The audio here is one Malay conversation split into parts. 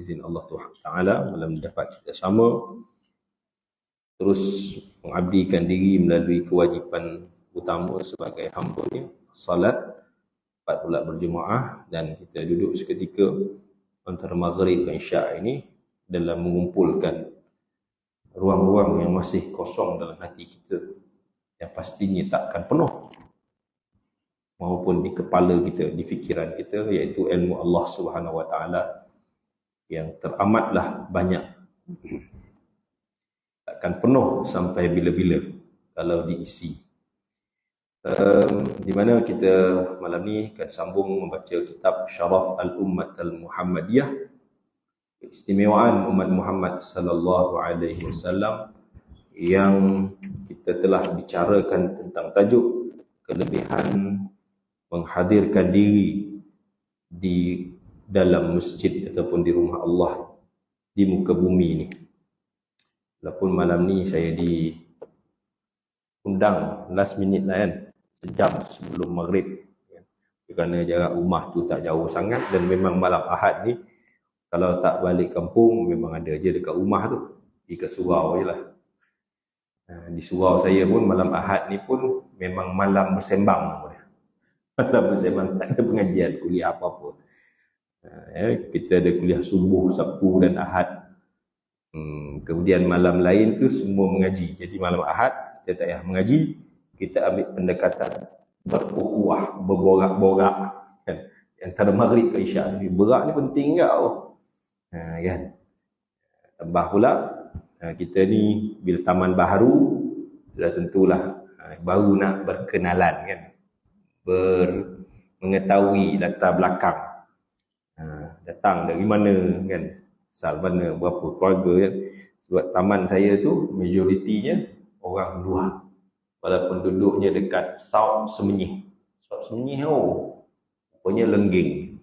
izin Allah Ta'ala malam dapat kita sama terus mengabdikan diri melalui kewajipan utama sebagai hamba-Nya, salat 4 bulan berjemaah, dan kita duduk seketika antara maghrib dan isyak ini dalam mengumpulkan ruang-ruang yang masih kosong dalam hati kita yang pastinya takkan penuh maupun di kepala kita, di fikiran kita, iaitu ilmu Allah Subhanahu Wa Taala yang teramatlah banyak, takkan penuh sampai bila-bila kalau diisi. Di mana kita malam ni akan sambung membaca kitab Syaraf Al-Ummat Al-Muhammadiyah, keistimewaan umat Muhammad sallallahu alaihi wasallam, yang kita telah bicarakan tentang tajuk kelebihan menghadirkan diri di dalam masjid ataupun di rumah Allah di muka bumi ini. Walaupun malam ni saya diundang last minute lah kan, sejam sebelum maghrib, kerana jarak rumah tu tak jauh sangat, dan memang malam Ahad ni kalau tak balik kampung memang ada je dekat rumah tu, di ke surau je lah. Di surau saya pun malam Ahad ni pun memang malam bersembang. Malam bersembang, tak ada pengajian, kuliah apa-apa. Kita ada kuliah subuh, Sabtu dan Ahad. Kemudian malam lain tu semua mengaji. Jadi malam Ahad kita tak payah mengaji, kita ambil pendekatan berukhuwah, berborak-borak kan, antara maghrib ke isyak. Berak ni penting tau. Kan. Tambah pula kita ni bila taman baharu, sudah tentulah baru nak berkenalan kan, mengetahui latar belakang, datang dari mana kan, asal mana, berapa keluarga kan. Sebab taman saya tu majoritinya orang luar, walaupun duduknya dekat South Semenyih. South Semenyih rupanya Lengging.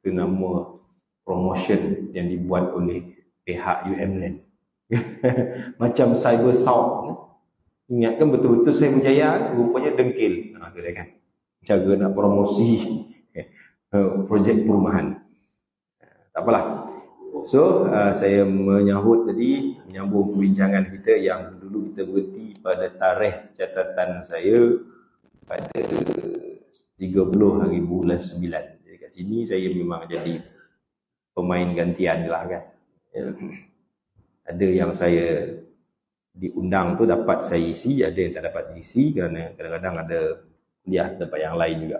Itu nama promotion yang dibuat oleh pihak UMland. Macam Cyber South. Ingatkan betul-betul saya berjaya, rupanya dengkil. Itu dia kan, cara nak promosi projek perumahan. Tak apalah. So, saya menyambung perbincangan kita yang dulu kita berhenti pada tarikh catatan saya pada 30 hari bulan 9. Jadi kat sini saya memang jadi pemain gantian lah kan. Ada yang saya diundang tu dapat saya isi, ada yang tak dapat diisi kerana kadang-kadang ada kuliah tempat yang lain juga.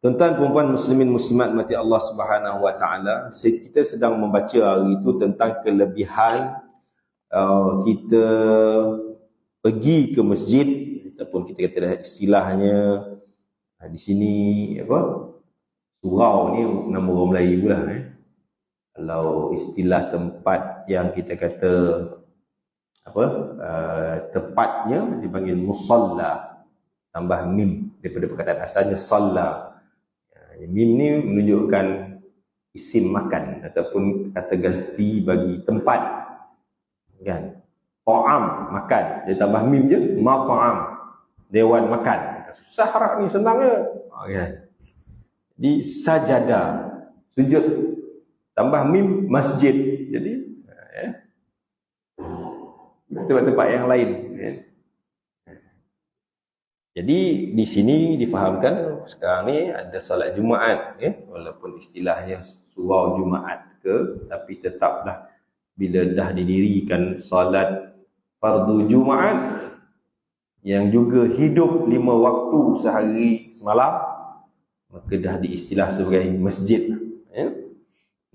Tuan-tuan perempuan muslimin muslimat mati Allah Subhanahu Wa Taala, kita sedang membaca hari itu tentang kelebihan kita pergi ke masjid, ataupun kita kata istilahnya di sini apa, surau ni nama orang Melayu pula Kalau istilah tempat yang kita kata apa, tepatnya dipanggil musalla, tambah mim daripada perkataan asalnya salla. Mim ni menunjukkan isim makan ataupun kata ganti bagi tempat kan. Ta'am, makan, dia tambah mim je, maqam, dewan makan. Susah harap ni, senang je kan. Jadi sajada, sujud, tambah mim, masjid. Jadi tempat-tempat yang lain kan. Jadi di sini difahamkan sekarang ni ada solat Jumaat, walaupun istilahnya surau Jumaat ke, tapi tetaplah bila dah didirikan solat fardu Jumaat yang juga hidup 5 waktu sehari semalam, maka dah diistilah sebagai masjid.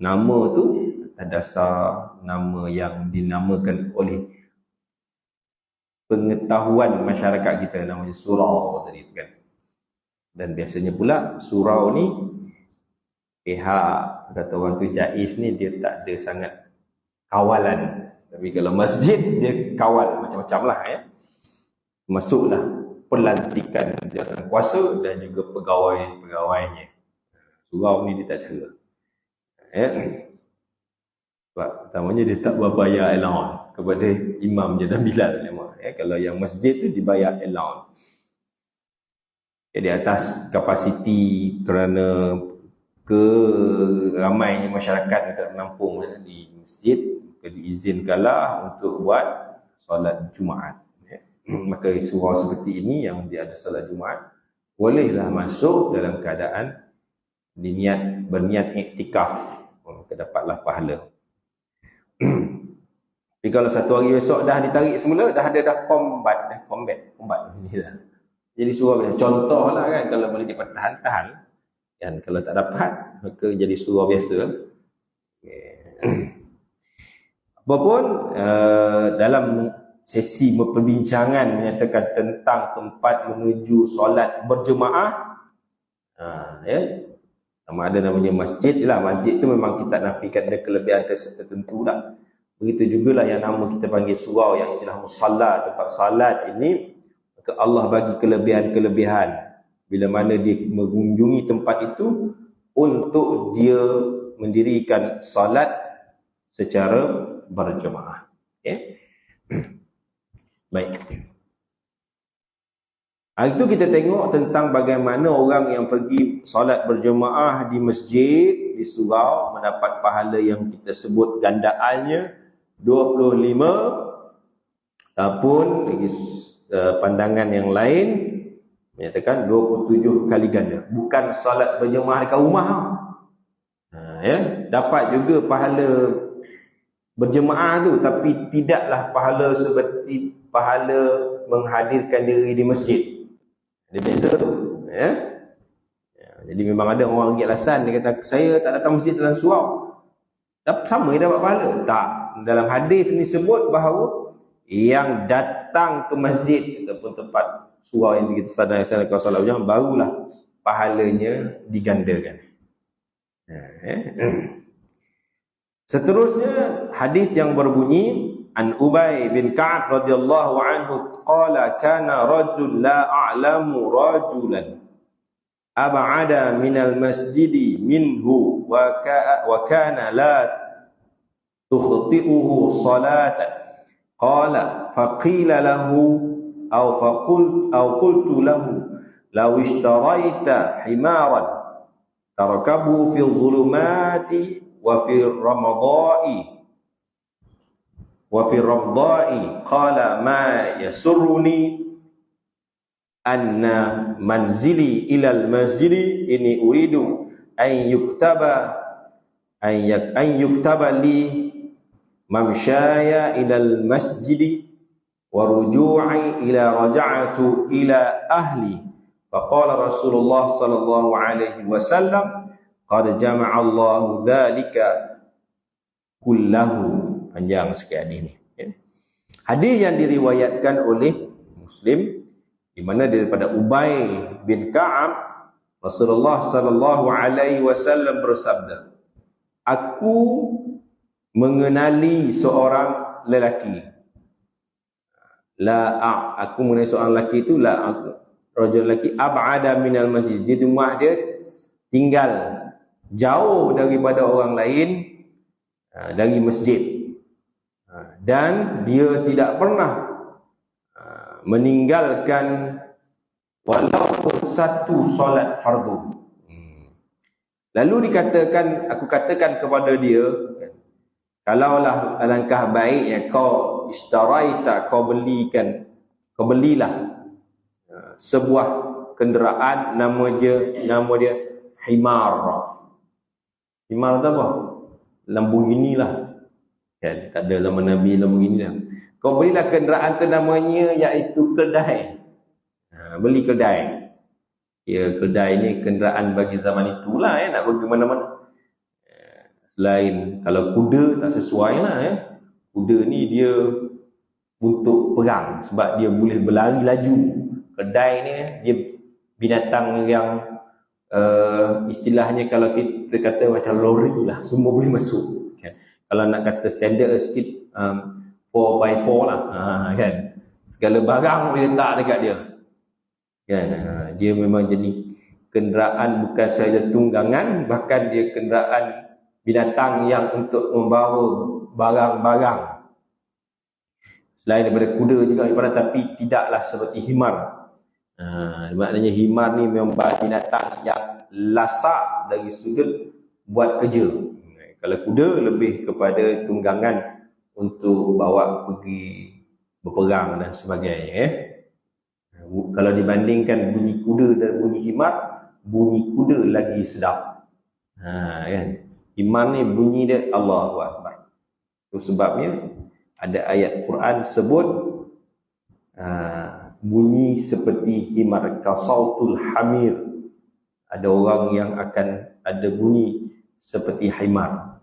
Nama tu dasar nama yang dinamakan oleh pengetahuan masyarakat kita, namanya surau tadi tu kan. Dan biasanya pula surau ni pihak kata orang tu jaiz ni dia tak ada sangat kawalan, tapi kalau masjid dia kawal macam-macam lah masuklah pelantikan jawatan kuasa dan juga pegawai-pegawainya. Surau ni dia tak cara sebab pertamanya dia tak berbayar allowance kepada imam je dan Bilal memang. Kalau yang masjid tu dibayar allowance. Di atas kapasiti kerana ke ramai masyarakat dekat menampung di masjid, diizinkanlah untuk buat solat Jumaat. Maka surau seperti ini yang dia ada solat Jumaat, bolehlah masuk dalam keadaan berniat iktikaf, maka dapatlah pahala. Tapi kalau satu hari besok dah ditarik semula, dah combat macam ni dah. Jadi surau biasa. Contohlah kan, kalau boleh dipertahan-tahan kan, kalau tak dapat maka jadi surau biasa. Apapun dalam sesi perbincangan menyatakan tentang tempat menuju solat berjemaah, sama ada namanya masjid lah. Masjid tu memang kita nafikan ada kelebihan tertentu lah. Begitu jugalah yang nama kita panggil surau, yang istilah musalla, tempat salat ini, maka Allah bagi kelebihan-kelebihan bila mana dia mengunjungi tempat itu untuk dia mendirikan salat secara berjemaah. Okay? Baik. Hari itu kita tengok tentang bagaimana orang yang pergi solat berjemaah di masjid, di surau, mendapat pahala yang kita sebut gandaannya 25, ataupun lagi pandangan yang lain menyatakan 27 kali ganda. Bukan solat berjemaah dekat rumah. Dapat juga pahala berjemaah tu, tapi tidaklah pahala seperti pahala menghadirkan diri di masjid. Dia beza tu. Jadi memang ada orang bagi alasan, dia kata saya tak datang masjid dalam surau, sama dia dapat pahala. Tak. Dalam hadis ni sebut bahawa yang datang ke masjid ataupun tempat surau yang kita sadar solat berjamaah, barulah pahalanya digandakan. Seterusnya hadis yang berbunyi, an Ubay bin Ka'ab radhiyallahu anhu qala kana rajul la a'lamu rajulan ab'ada minal masjidi minhu wa kana la tukhti'uhu salatan qala faqila lahu qultu lahu law ishtaraita himaran tarakabu fi dhulumati wa fi ramdai qala ma yasurruni anna manzili ilal masjidi ini uridu an yuktaba li mamsyaya ilal masjidi wa ruju'i raja'atu ila ahli. Faqala Rasulullah sallallahu alaihi wasallam qad jama'a Allahu dzalika kullahu. Panjang sikit hadis ni. Hadis yang diriwayatkan oleh Muslim, di mana daripada Ubay bin Ka'ab, Rasulullah sallallahu alaihi wasallam bersabda, aku mengenali seorang lelaki. Aku mengenali seorang lelaki itu rajul lelaki ab'ada minal masjid. Di rumah dia tinggal jauh daripada orang lain dari masjid. Dan dia tidak pernah meninggalkan walaupun satu solat fardu. Lalu aku katakan kepada dia, kalaulah alangkah baiknya kau istaraita, kau belilah sebuah kenderaan, nama dia himar. Himar tu apa? Lamborghini lah. Kan, tak ada zaman Nabi Lamborghini lah. Kau belilah kenderaan tu, namanya iaitu keldai. Beli keldai. Keldai ni kenderaan bagi zaman itulah, nak pergi mana-mana. Selain kalau kuda tak sesuai lah. Kuda ni dia untuk perang sebab dia boleh berlari laju. Keldai ni dia binatang yang istilahnya kalau kita kata macam lori lah, semua boleh masuk kan. Kalau nak kata standard sikit 4x4 lah kan, segala barang boleh letak dekat dia kan. Dia memang jadi kenderaan bukan sahaja tunggangan, bahkan dia kenderaan binatang yang untuk membawa barang-barang selain daripada kuda juga ibarat, tapi tidaklah seperti himar. Maknanya himar ni memang binatang yang lasak dari sudut buat kerja. Kalau kuda lebih kepada tunggangan untuk bawa pergi berperang dan sebagainya. Kalau dibandingkan bunyi kuda dan bunyi himar, bunyi kuda lagi sedap. Kan? Himar ni bunyi dia Allahu Akbar. Itu sebabnya ada ayat Quran sebut bunyi seperti himar, kasautul hamir. Ada orang yang akan ada bunyi seperti himar.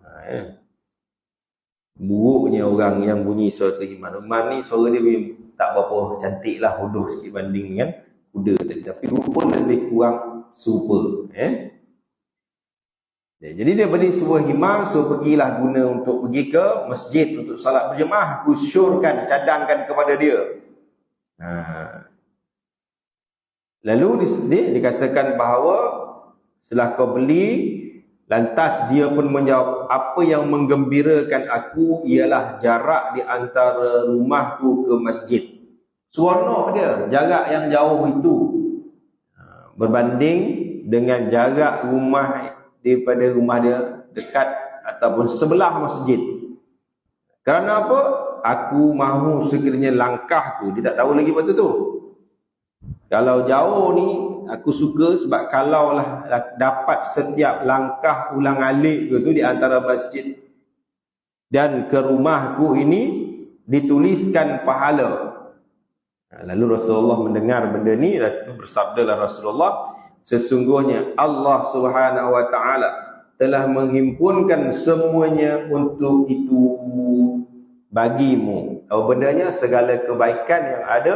Buruknya orang yang bunyi seperti himar. Himar ni suara dia tak berapa cantik lah, hodoh sikit banding dengan kuda tadi. Tapi rupa lebih kurang serupa. Jadi dia beri sebuah himar, so pergilah guna untuk pergi ke masjid untuk salat berjemaah. Aku syorkan, cadangkan kepada dia. Lalu dikatakan bahawa setelah kau beli, lantas dia pun menjawab, apa yang menggembirakan aku ialah jarak di antara rumahku ke masjid. Seronok dia, jarak yang jauh itu berbanding dengan jarak rumah daripada rumah dia dekat ataupun sebelah masjid. Kerana apa? Aku mahu sekiranya langkahku, dia tak tahu lagi betul tu. Kalau jauh ni aku suka sebab kalaulah dapat setiap langkah ulang-alik tu di antara masjid dan ke rumahku ini dituliskan pahala. Lalu Rasulullah mendengar benda ni, lalu bersabdalah Rasulullah, sesungguhnya Allah Subhanahu wa taala telah menghimpunkan semuanya untuk itu bagimu. Apa bendanya? Segala kebaikan yang ada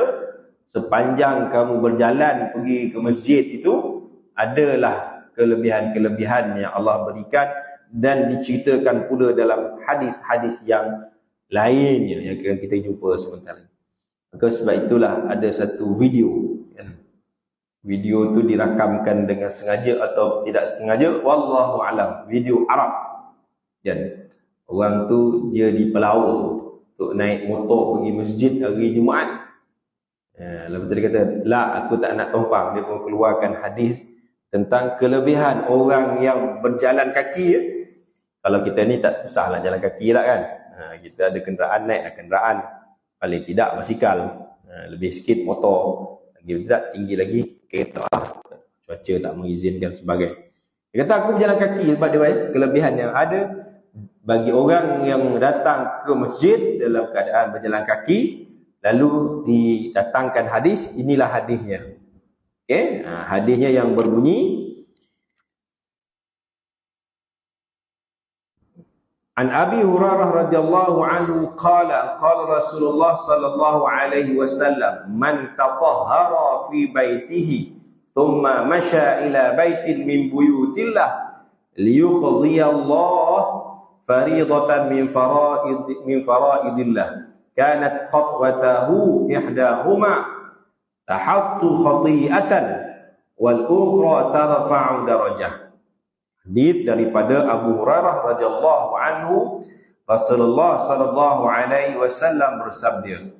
sepanjang kamu berjalan pergi ke masjid itu adalah kelebihan-kelebihan yang Allah berikan dan diceritakan pula dalam hadis-hadis yang lainnya yang kita jumpa sebentar. Maka sebab itulah ada satu video. Video tu dirakamkan dengan sengaja atau tidak sengaja, wallahu alam, video Arab. Dan orang tu dia di Pelawa untuk naik motor pergi masjid hari Jumaat. Lepas tu dia kata, lah aku tak nak tumpang. Dia pun keluarkan hadis tentang kelebihan orang yang berjalan kaki. Kalau kita ni tak susah nak jalan kaki lah kan. Kita ada kenderaan, naik kenderaan. Paling tidak basikal. Lebih sikit motor. Lagi tidak, tinggi lagi kereta. Cuaca tak mengizinkan sebagainya. Dia kata aku berjalan kaki sebab dia kelebihan yang ada bagi orang yang datang ke masjid dalam keadaan berjalan kaki. Lalu didatangkan hadis, inilah hadisnya. Okey, hadisnya yang berbunyi, An Abi Hurairah radhiyallahu anhu qala Rasulullah sallallahu alaihi wasallam, man tatahhara fi baitihi thumma masya ila baitin min buyutillah liyuqdiyallah fariidatan min faraidillah kanat khatwatahu ihdahuma tahattu khati'atan wal ukhra tarfa'u darajah. Hadis daripada Abu Hurairah radhiyallahu anhu, Rasulullah sallallahu alaihi wasallam bersabda.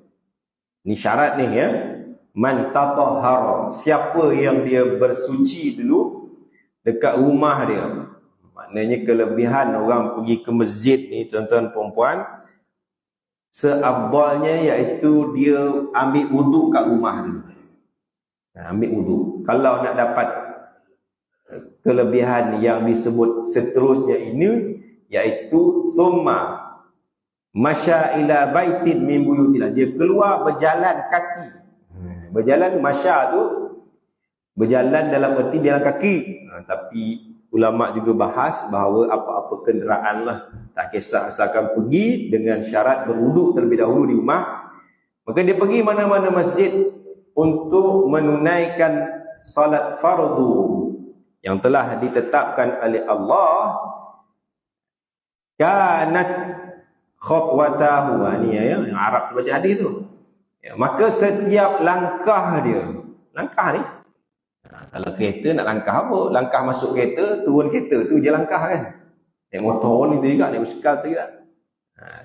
Ini syarat ni ya. Man tatahhara, siapa yang dia bersuci dulu dekat rumah dia. Maknanya kelebihan orang pergi ke masjid ni tuan-tuan perempuan, seafdalnya iaitu dia ambil wuduk kat rumah dulu. Ambil wuduk. Kalau nak dapat kelebihan yang disebut seterusnya ini, iaitu summa masya ila baitin min buyutillah, dia keluar berjalan kaki. Berjalan masya tu berjalan dalam erti jalan kaki. Tapi ulama juga bahas bahawa apa-apa kenderaan lah, tak kisah asalkan pergi dengan syarat berwuduk terlebih dahulu di rumah. Maka dia pergi mana-mana masjid untuk menunaikan salat fardu yang telah ditetapkan oleh Allah. Kanat khutwatahu, ni ya, yang Arab tu baca hadis tu. Maka setiap langkah dia, langkah ni, kalau kereta nak langkah apa? Langkah masuk kereta, turun kereta, tu je langkah kan. Naik motor ni tu juga, naik basikal tu juga.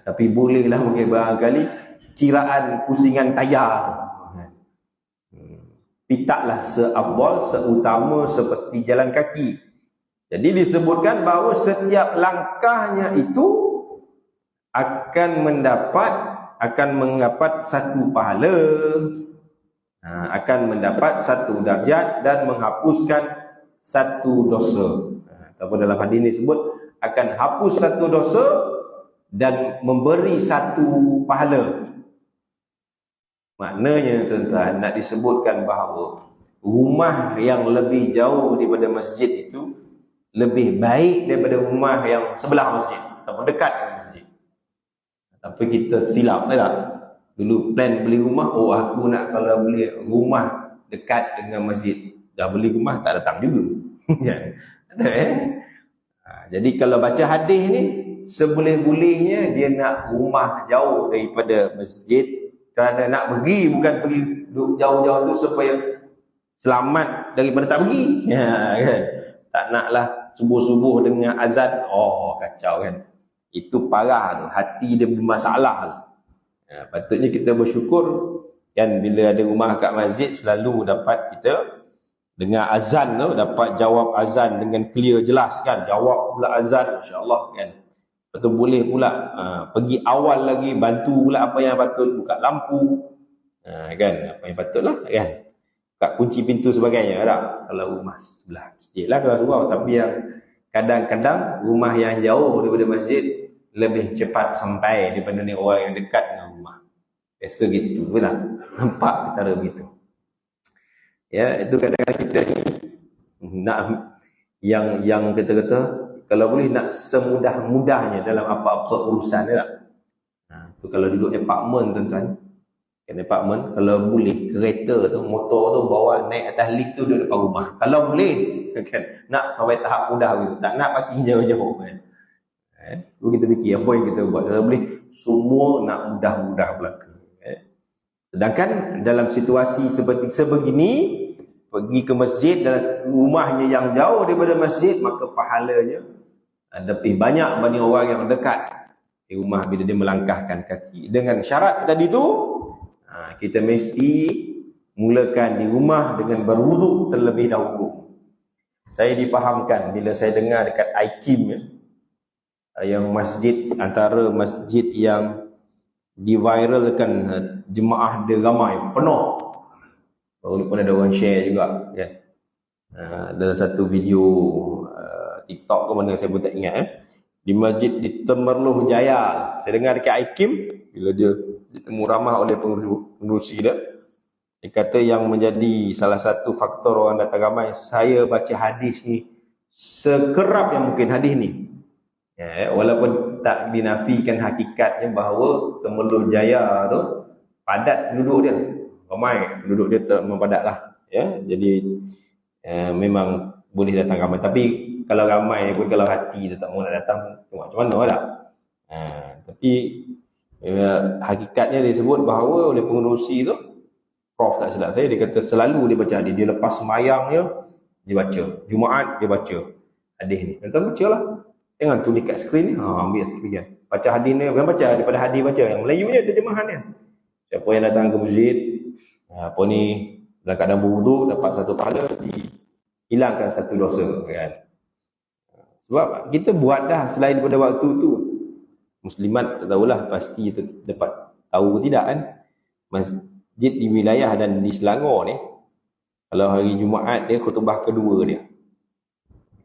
Tapi bolehlah mungkin barangkali kiraan pusingan tayar. tidaklah seafdal, seutama seperti jalan kaki. Jadi disebutkan bahawa setiap langkahnya itu akan mendapat satu pahala, akan mendapat satu darjat dan menghapuskan satu dosa. Ataupun dalam hadis ini sebut akan hapus satu dosa dan memberi satu pahala. Maknanya tuan-tuan, nak disebutkan bahawa rumah yang lebih jauh daripada masjid itu lebih baik daripada rumah yang sebelah masjid ataupun dekat dengan masjid. Tapi kita silap tak? Dulu plan beli rumah, aku nak kalau beli rumah dekat dengan masjid. Dah beli rumah tak datang juga. Ada jadi kalau baca hadis ni, seboleh-bolehnya dia nak rumah jauh daripada masjid, kerana nak pergi, bukan pergi jauh-jauh tu supaya selamat daripada tak pergi. Kan? Tak naklah subuh-subuh dengan azan, kacau kan. Itu parah tu, hati dia bermasalah tu. Patutnya kita bersyukur kan, bila ada rumah kat masjid selalu dapat kita dengar azan tu, dapat jawab azan dengan clear jelas kan. Jawab pula azan, insya-Allah kan. Betul boleh pula pergi awal lagi, bantu pula apa yang patut, buka lampu kan, apa yang patutlah kan, buka kunci pintu sebagainya tak? Kalau rumah sebelah masjid lah kalau surau. Tapi yang kadang-kadang rumah yang jauh daripada masjid lebih cepat sampai daripada ni orang yang dekat dengan rumah. Biasa gitu lah, nampak antara begitu ya. Itu kadang-kadang kita ni nak yang kata-kata kalau boleh nak semudah-mudahnya dalam apa-apa urusan tak? Tu kalau duduk apartmen tuan-tuan, kan apartmen, kalau boleh kereta tu, motor tu bawa naik atas lift tu duduk depan rumah. Kalau boleh kan, nak sampai tahap mudah gitu, tak nak parking jauh-jauh kan. Tu kita fikir apa yang kita buat. Kalau boleh semua nak mudah-mudah belaka. Sedangkan dalam situasi seperti sebegini, pergi ke masjid dalam rumahnya yang jauh daripada masjid, maka pahalanya lebih banyak berbanding orang yang dekat di rumah bila dia melangkahkan kaki. Dengan syarat tadi tu, kita mesti mulakan di rumah dengan berwuduk terlebih dahulu. Saya dipahamkan bila saya dengar dekat IKIM ya, yang masjid, antara masjid yang diviralkan jemaah dia ramai, penuh. Baru pun ada orang share juga kan. Dalam satu video TikTok ke mana saya pun tak ingat di masjid di Temerloh Jaya. Saya dengar dekat IKIM bila dia ditemu ramah oleh pengurusi dia. Dia kata yang menjadi salah satu faktor orang datang ramai, saya baca hadis ni sekerap yang mungkin hadis ni. Walaupun tak dinafikan hakikatnya bahawa Temerloh Jaya tu padat penduduk dia. Ramai penduduk dia mempadat lah ya. Jadi memang boleh datang ramai. Tapi kalau ramai pun kalau hati dia tak mau nak datang, macam mana tak? Tapi hakikatnya disebut bahawa oleh pengurusi tu, Prof tak silap saya, dia kata selalu dia baca hadis. Dia lepas semayang dia baca, Jumaat dia baca hadis ni. Kata baca lah, jangan tulis kat skrin ni, ambil skrin. Baca hadis ni, bukan baca daripada hadis, baca yang Melayunya terjemahan dia. Siapa yang datang ke masjid apa ni dalam keadaan berwuduk dapat satu pahala, dihilangkan satu dosa kan. Sebab kita buat dah selain pada waktu tu. Muslimat tak tahulah pasti dapat tahu ke tidak kan. Masjid di wilayah dan di Selangor ni, kalau hari Jumaat dia khutbah kedua dia.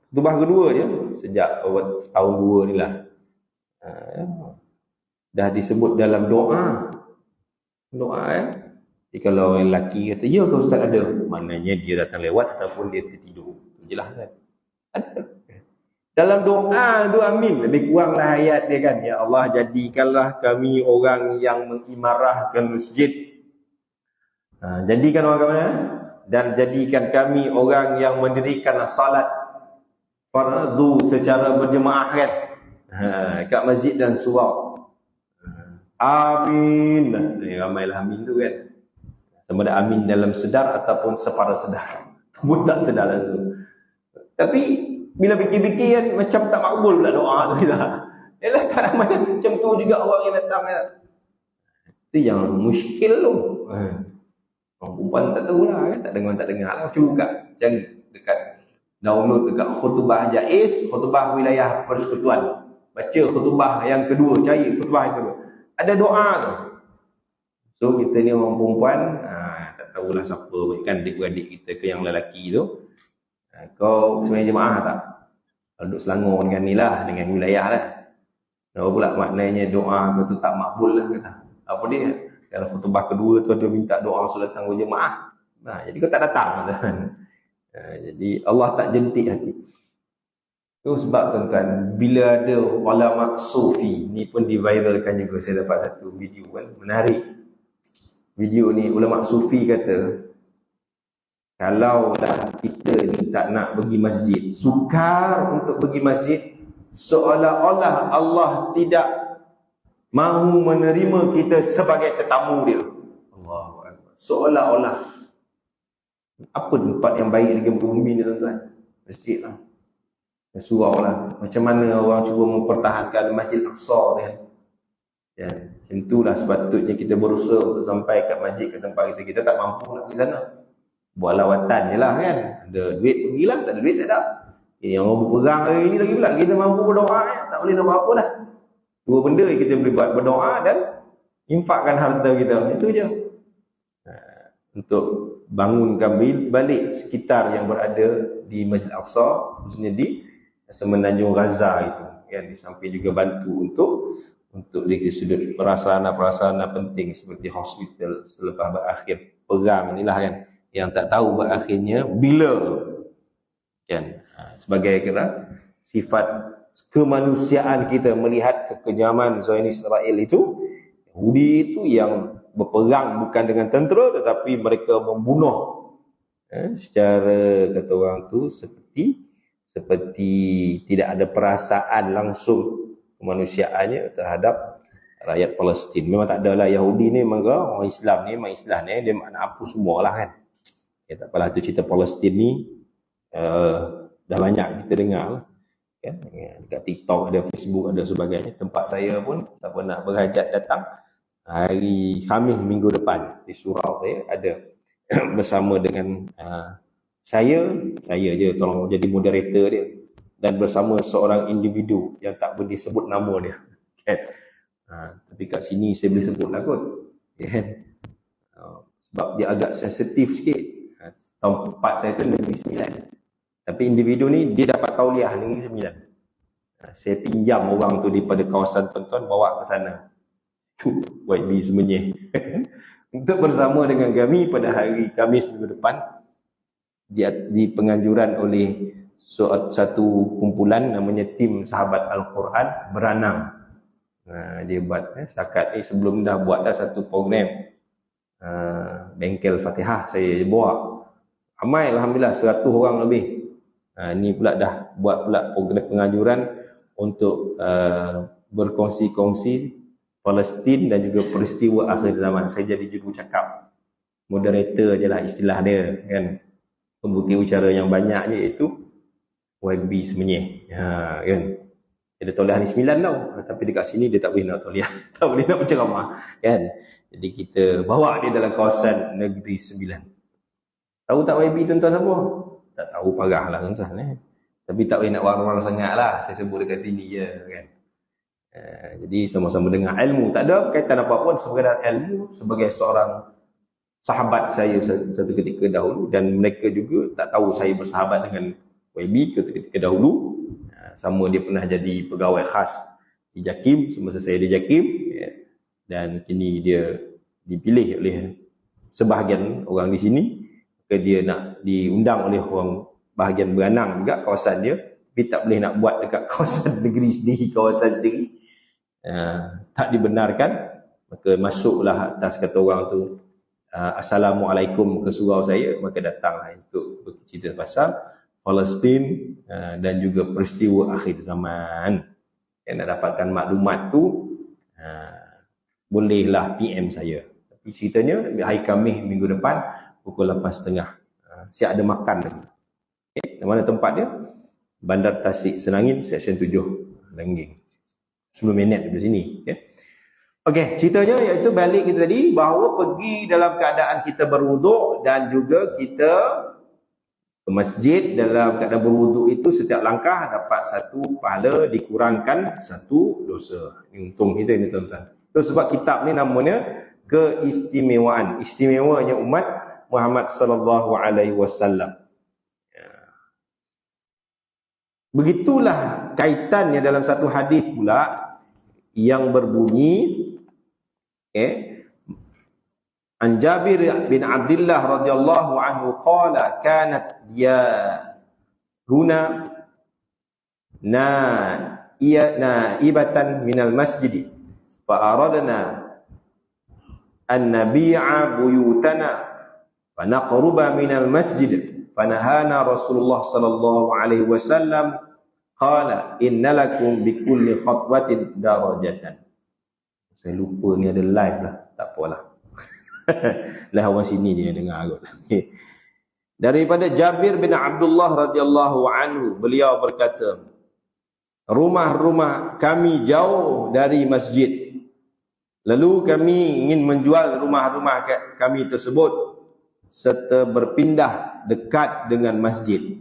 Khutbah kedua dia sejak tahun 2 ni lah. Dah disebut dalam doa. Jadi kalau orang lelaki kata, ya ke Ustaz ada, maknanya dia datang lewat ataupun dia tertidur. Jelas kan? Ada. Dalam doa tu amin. Lebih kuranglah ayat dia kan. Ya Allah, jadikanlah kami orang yang mengimarahkan masjid. Jadikan orang ke mana? Dan jadikan kami orang yang mendirikan salat fardu secara berjemaah kan. Kat masjid dan surau. Amin. Ramailah amin tu kan. Sama ada amin dalam sedar ataupun separa sedar. Pun tak sedar langsung. Tapi bila fikir-fikir kan, macam tak makbul pula doa tu kita. Yalah, tak ramai macam tu juga orang yang datang. Itu yang muskil tu. Orang perempuan tak tahulah kan, tak dengar lah. Cuba buka, cari dekat download dekat khutbah Jais, khutbah wilayah persekutuan. Baca khutbah yang kedua, cari khutbah yang kedua. Ada doa tu. So kita ni orang perempuan, tak tahulah siapa, kan adik-beradik kita ke yang lelaki tu. Kau sebenarnya jemaah tak? Duduk Selangor dengan ni lah, dengan wilayah lah. Apa pula maknanya doa kau tu tak makbul lah kata. Apa dia? Kalau khutbah kedua tu ada minta doa solat tangguh jemaah. Jadi kau tak datang kata. Jadi Allah tak jentik hati. Tu sebab tuan-tuan, bila ada ulama sufi, ni pun diviralkan juga, saya dapat satu video kan, menarik. Video ni ulama sufi kata, kalau dah kita ni tak nak pergi masjid, sukar untuk pergi masjid, seolah-olah Allah tidak mahu menerima kita sebagai tetamu dia. Allahu Akbar. Seolah-olah. Apa tempat yang baik di bumi ni tuan-tuan? Masjid lah. Surau lah. Macam mana orang cuba mempertahankan Masjid Aqsa tu kan? Ya, macam itulah sepatutnya kita berusaha untuk sampai kat masjid, ke tempat kita. Kita tak mampu nak pergi sana. Buat lawatan je lah kan. Ada duit pergilah, tak ada duit tak ada. Yang orang berperang hari ni lagi pula kita mampu berdoa ya. Tak boleh nak buat apa dah. Dua benda kita boleh buat, berdoa dan infakkan harta kita. Itu je. Untuk bangunkan balik sekitar yang berada di Masjid Aqsa, khususnya di semenanjung Gaza itu. Kan? Di samping juga bantu untuk di sudut prasarana penting seperti hospital selepas berakhir perang inilah kan, yang tak tahu berakhirnya bila kan. Sebagai kena sifat kemanusiaan kita melihat kekejaman Zionis Israel itu, Yahudi itu yang berperang bukan dengan tentera tetapi mereka membunuh secara kata orang tu seperti tidak ada perasaan langsung kemanusiaannya terhadap rakyat Palestin. Memang tak adalah Yahudi ni, memang orang Islam ni, memang Islam ni dia nak apa semualah kan. Tak apalah tu cerita Palestin ni dah banyak kita dengar lah. Kan? Dekat TikTok ada, Facebook ada sebagainya. Tempat saya pun tak pernah berhajat datang hari Khamis minggu depan di surau saya ada bersama dengan saya je tolong jadi moderator dia, dan bersama seorang individu yang tak boleh sebut nama dia kan. Tapi kat sini saya boleh sebut lah kot kan. Sebab dia agak sensitif sikit. Tempat saya tu Negeri Sembilan, tapi individu ni dia dapat tauliah Negeri Sembilan. Saya pinjam orang tu daripada kawasan tuan-tuan bawa ke sana. Tu YB semenyih untuk bersama dengan kami pada hari Khamis minggu depan di penganjuran oleh satu kumpulan namanya Tim Sahabat Al-Quran Beranang. Dia buat setakat ni, sebelum dah buat dah satu program bengkel Fatihah saya bawa. Ramai alhamdulillah 100 orang lebih. Ni pula dah buat pula program penganjuran untuk berkongsi-kongsi Palestin dan juga peristiwa akhir zaman. Saya jadi juru cakap, moderator je lah istilah dia kan. Pembuka bicara yang banyaknya iaitu YB semenyih kan. Dia tauliah ni 9 tau, tapi dekat sini dia tak boleh nak tauliah, tak boleh nak berceramah kan. Jadi kita bawa dia dalam kawasan Negeri Sembilan. Tahu tak YB tuan-tuan apa? Tak tahu, parah lah tuan-tuan tapi tak boleh nak warang-warang sangat lah, saya sebut dekat sini je kan. Jadi sama-sama dengar ilmu, tak ada kaitan apa pun, sekadar ilmu sebagai seorang sahabat saya satu ketika dahulu, dan mereka juga tak tahu saya bersahabat dengan YB ketika dahulu. Sama dia pernah jadi pegawai khas di JAKIM semasa saya di JAKIM ya. Dan kini dia dipilih oleh sebahagian orang di sini, maka dia nak diundang oleh orang bahagian Beranang juga kawasan dia, tapi tak boleh nak buat dekat kawasan negeri sendiri, kawasan sendiri tak dibenarkan. Maka masuklah atas kata orang tu Assalamualaikum ke surau saya, maka datanglah untuk bercerita pasal Palestin dan juga peristiwa akhir zaman. Yang nak dapatkan maklumat tu bolehlah PM saya. Tapi ceritanya hari Khamis minggu depan pukul 8.30. Siap ada makan lagi. Okay. Mana tempat dia? Bandar Tasik Senangin, Seksyen 7, Lengging. 10 minit dari sini. Okay. Okey, ceritanya iaitu balik kita tadi bahawa pergi dalam keadaan kita berwuduk dan juga kita ke masjid dalam keadaan berwuduk itu setiap langkah dapat satu pahala, dikurangkan satu dosa. Ini untung kita ni tuan-tuan. Itu sebab kitab ni namanya keistimewaan, istimewanya umat Muhammad sallallahu alaihi wasallam. Begitulah kaitannya dalam satu hadis pula yang berbunyi An Jabir bin Abdullah radhiyallahu anhu qala kanat ya huna naibatan minal masjid fa aradna an nabi'a buyutana fa naqruba minal masjid fa nahana Rasulullah sallallahu alaihi wasallam qala innalakum bikulli khatwatin darajatan. Saya lupa ni ada live lah, tak apalah. Lah orang sini ni yang dengar kot. Okay. Daripada Jabir bin Abdullah radhiyallahu anhu, beliau berkata, rumah-rumah kami jauh dari masjid. Lalu kami ingin menjual rumah-rumah kami tersebut serta berpindah dekat dengan masjid.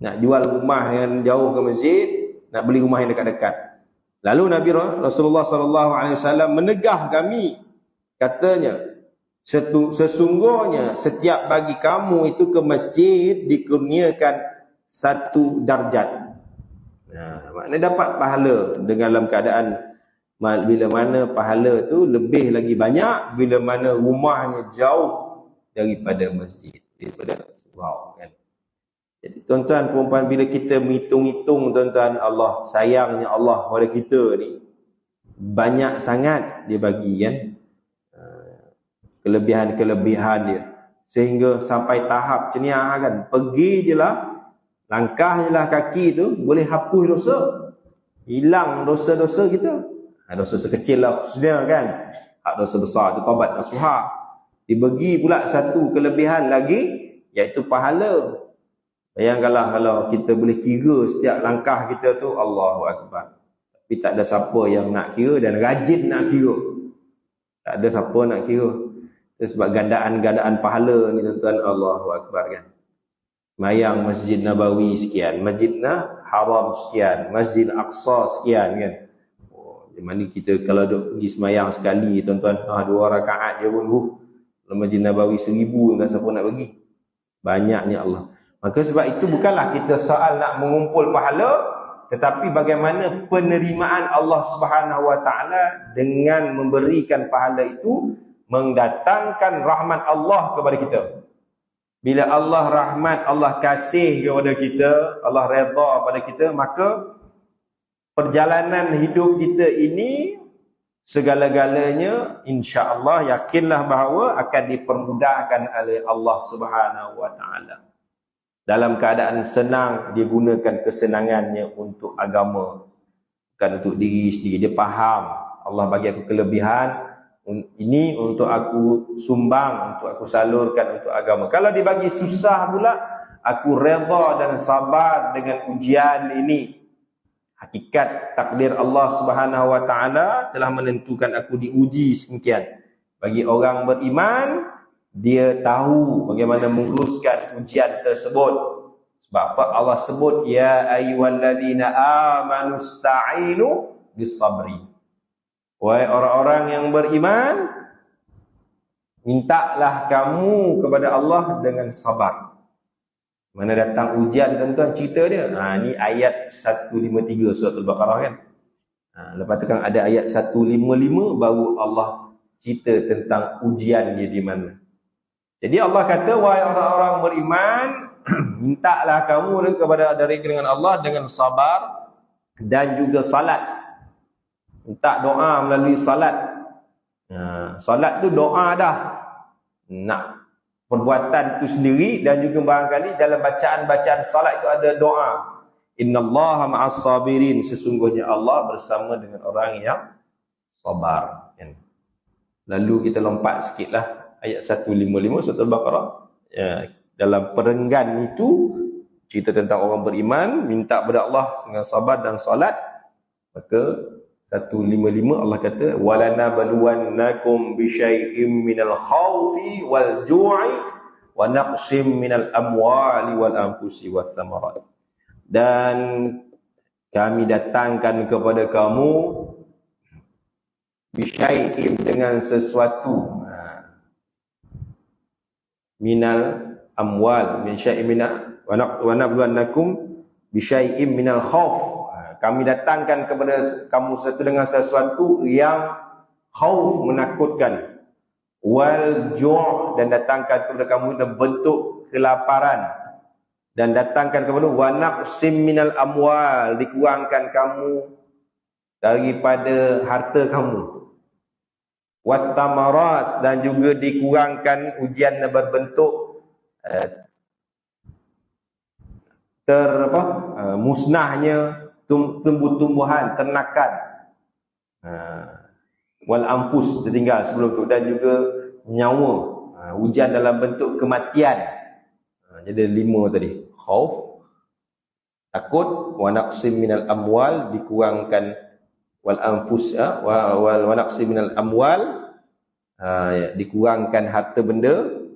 Nak jual rumah yang jauh ke masjid, nak beli rumah yang dekat-dekat. Lalu Nabi Rasulullah sallallahu alaihi wasallam menegah kami, katanya, sesungguhnya setiap bagi kamu itu ke masjid dikurniakan satu darjat. Maknanya dapat pahala dengan dalam keadaan bila mana pahala tu lebih lagi banyak bila mana rumahnya jauh daripada masjid, daripada surau kan. Jadi tuan-tuan perempuan, bila kita menghitung-hitung tuan-tuan, Allah sayangnya Allah pada kita ni banyak sangat dia bagi kan, kelebihan-kelebihan dia, sehingga sampai tahap ceniah kan, pergi je lah, langkah je lah kaki tu boleh hapus dosa, hilang dosa-dosa kita. Dosa sekecil lah khususnya kan, hak dosa besar tu taubat nasuha. Dibagi pula satu kelebihan lagi, iaitu pahala. Bayangkanlah kalau kita boleh kira setiap langkah kita tu, Allahu Akbar. Tapi tak ada siapa yang nak kira dan rajin nak kira. Tak ada siapa nak kira. Sebab gandaan-gandaan pahala ni tuan-tuan, Allahu Akbar kan. Mayang Masjid Nabawi sekian, Masjid Haram sekian, Masjid Aqsa sekian kan. Di mana kita kalau duk pergi semayang sekali tuan-tuan, 2 rakaat je pun, kalau Masjid Nabawi 1000 tak siapa nak pergi. Banyaknya Allah. Maka sebab itu bukanlah kita soal nak mengumpul pahala, tetapi bagaimana penerimaan Allah Subhanahu wa taala dengan memberikan pahala itu mendatangkan rahmat Allah kepada kita. Bila Allah rahmat, Allah kasih kepada kita, Allah redha pada kita, maka perjalanan hidup kita ini segala-galanya insya-Allah yakinlah bahawa akan dipermudahkan oleh Allah Subhanahu wa taala. Dalam keadaan senang, dia gunakan kesenangannya untuk agama, bukan untuk diri sendiri. Dia faham, Allah bagi aku kelebihan ini untuk aku sumbang, untuk aku salurkan untuk agama. Kalau dibagi susah pula, aku redha dan sabar dengan ujian ini. Hakikat takdir Allah Subhanahu wa taala telah menentukan aku diuji sekian. Bagi orang beriman, dia tahu bagaimana menguruskan ujian tersebut. Sebab apa Allah sebut ya ayyuhalladzina amanu sta'inu bis-sabri. Wahai orang-orang yang beriman, mintalah kamu kepada Allah dengan sabar. Mana datang ujian tuan-tuan, cerita dia. Ni ayat 153 surah Al-Baqarah kan. Lepas tu kan ada ayat 155 baru Allah cerita tentang ujian dia di mana. Jadi Allah kata, wahai orang-orang beriman, mintalah kamu dari dengan Allah dengan sabar dan juga salat. Minta doa melalui salat. Salat tu doa dah. Nak perbuatan tu sendiri dan juga barangkali dalam bacaan-bacaan salat itu ada doa. Innallaha ma'as sabirin, sesungguhnya Allah bersama dengan orang yang sabar. Lalu kita lompat sikitlah ayat 155 surah Al-Baqarah. Dalam perenggan itu cerita tentang orang beriman minta kepada Allah dengan sabar dan solat. Maka 155 Allah kata walanabluwannakum bisyai'im minal khaufi wal ju'i wa naqsim minal amwali wal anfusi wath thamarat. Dan kami datangkan kepada kamu bisyai'im dengan sesuatu minal amwal min syai'in minal wa nabluwannakum bisyai'im minal khauf. Kami datangkan kepada kamu sesuatu dengan sesuatu yang khauf, menakutkan, wal ju' dan datangkan kepada kamu dalam bentuk kelaparan, dan datangkan kepada wa naqsim minal amwal, dikurangkan kamu daripada harta kamu, wat tamarat, dan juga dikurangkan ujian berbentuk musnahnya tumbuh-tumbuhan, ternakan, wal anfus, tertinggal sebelum tu, dan juga nyawa, ujian dalam bentuk kematian. Jadi 5 tadi, khauf, takut, wa naqsim minal amwal, dikurangkan, wal anfus, wa naqsim minal amwal, dikurangkan harta benda,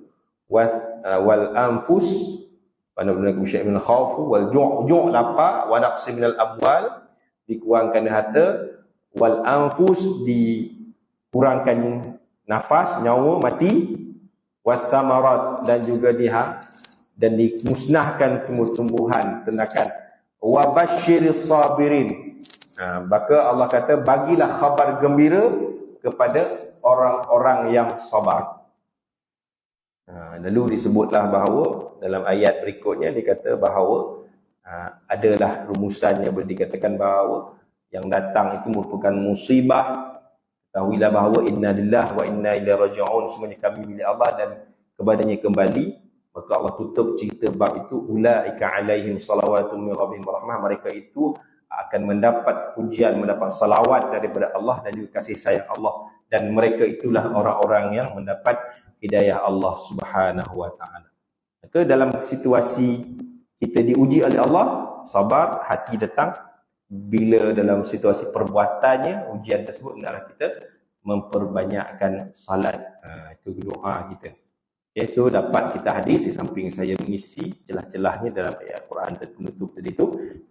wal anfus, pada benda syai' min khauf, wal ju' lapar, wa naqsim minal amwal, dikurangkan harta, wal anfus, dikurangkan nafas, nyawa, mati, wat thamarat, dan juga dan dimusnahkan tumbuh-tumbuhan, ternakan. Wa basyiris sabirin. Maka Allah kata bagilah khabar gembira kepada orang-orang yang sabar. Lalu disebutlah bahawa dalam ayat berikutnya dikata bahawa adalah rumusan yang boleh dikatakan bahawa yang datang itu merupakan musibah. Ketahuilah bahawa inna lillahi wa inna ilaihi raji'un, semuanya kami milik Allah dan kepadanya kembali. Maka Allah tutup cerita bab itu, ulaika alaihim salawatun min rabbihim rahmah, mereka itu akan mendapat pujian, mendapat salawat daripada Allah dan juga kasih sayang Allah, dan mereka itulah orang-orang yang mendapat hidayah Allah Subhanahu wa taala. Maka dalam situasi kita diuji oleh Allah, sabar, hati datang. Bila dalam situasi perbuatannya, ujian tersebut, hendaklah kita memperbanyakkan salat. Itu doa kita. Okay, so dapat kita hadis di samping saya mengisi celah-celahnya dalam ayat Quran penutup tadi itu.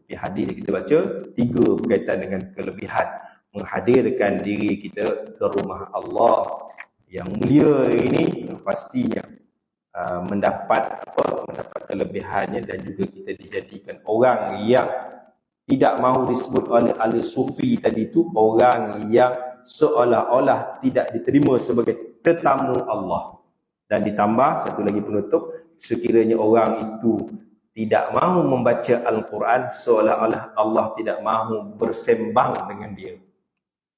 Di hadis yang kita baca 3 berkaitan dengan kelebihan menghadirkan diri kita ke rumah Allah yang mulia ini, pastinya mendapat kelebihannya, dan juga kita dijadikan orang yang tidak mahu disebut oleh ahli sufi tadi itu orang yang seolah-olah tidak diterima sebagai tetamu Allah. Dan ditambah satu lagi penutup, sekiranya orang itu tidak mahu membaca Al-Quran, seolah-olah Allah tidak mahu bersembang dengan dia.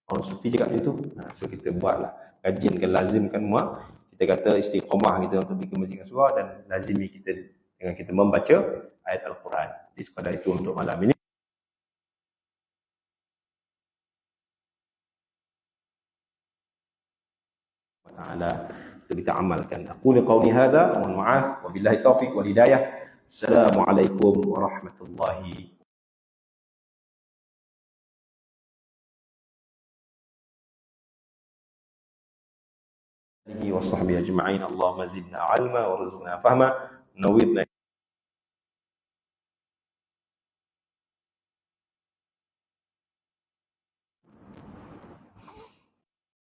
Orang sufi cakap macam itu. So kita buatlah, kajiankan, lazimkan semua. Kita kata istiqamah kita untuk pergi ke masjid surah, dan lazimi kita dengan kita membaca ayat Al-Quran. Jadi sekadar itu untuk malam ini. Ta'ala kita amalkan. Aqulu qawli hadza, mohon maaf, wabillahi taufiq wal hidayah. Assalamualaikum warahmatullahi wabarakatuh. Wa sahbihi ajma'in. Allahumma zidna ilma warzuqna fahma nawwirna